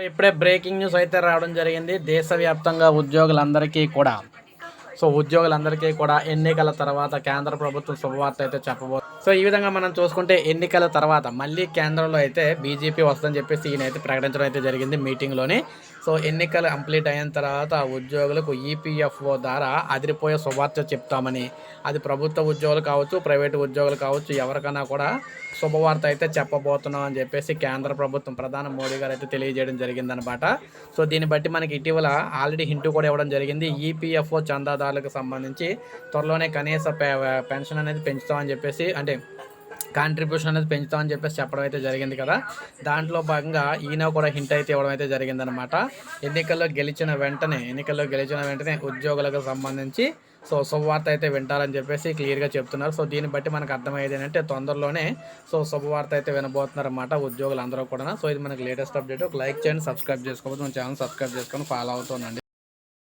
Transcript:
ఇప్పుడే breaking news అయితే రావడం జరిగింది. దేశవ్యాప్తంగా ఉద్యోగులందరికీ కూడా ఎన్నికల తర్వాత కేంద్ర ప్రభుత్వం శుభవార్త అయితే చెప్పబోతుంది. సో ఈ విధంగా మనం చూసుకుంటే ఎన్నికల తర్వాత మళ్ళీ కేంద్రంలో అయితే బీజేపీ వస్తుందని చెప్పేసి ఈయన అయితే ప్రకటించడం అయితే జరిగింది మీటింగ్లోని. సో ఎన్నికలు కంప్లీట్ అయిన తర్వాత ఉద్యోగులకు ఈపీఎఫ్ఓ ద్వారా అదిరిపోయే శుభవార్త చెప్తామని, అది ప్రభుత్వ ఉద్యోగులు కావచ్చు, ప్రైవేటు ఉద్యోగులు కావచ్చు, ఎవరికైనా కూడా శుభవార్త అయితే చెప్పబోతున్నాం అని చెప్పేసి కేంద్ర ప్రభుత్వం ప్రధాని మోడీ గారు అయితే తెలియజేయడం జరిగిందనమాట. సో దీన్ని బట్టి మనకి ఇటీవల ఆల్రెడీ హింట్ కూడా ఇవ్వడం జరిగింది. ఈపీఎఫ్ఓ చందాదారులకు సంబంధించి త్వరలోనే కనీస పెన్షన్ అనేది పెంచుతామని చెప్పేసి, అంటే కాంట్రిబ్యూషన్ అనేది పెంచుతామని చెప్పేసి చెప్పడం అయితే జరిగింది కదా. దాంట్లో భాగంగా ఈయన కూడా హింట్ అయితే ఇవ్వడం అయితే జరిగిందనమాట. ఎన్నికల్లో గెలిచిన వెంటనే ఉద్యోగులకు సంబంధించి శుభవార్త అయితే వింటారని చెప్పేసి క్లియర్గా చెప్తున్నారు. సో దీన్ని బట్టి మనకు అర్థమయ్యేది ఏంటంటే తొందరలోనే శుభవార్త అయితే వినబోతున్నారన్నమాట ఉద్యోగులు అందరూ కూడా. సో ఇది మనకి లేటెస్ట్ అప్డేట్. ఒక లైక్ చేయండి, సబ్స్క్రైబ్ చేసుకోకపోతే మన ఛానల్ సబ్స్క్రైబ్ చేసుకొని ఫాలో అవుతుందండి.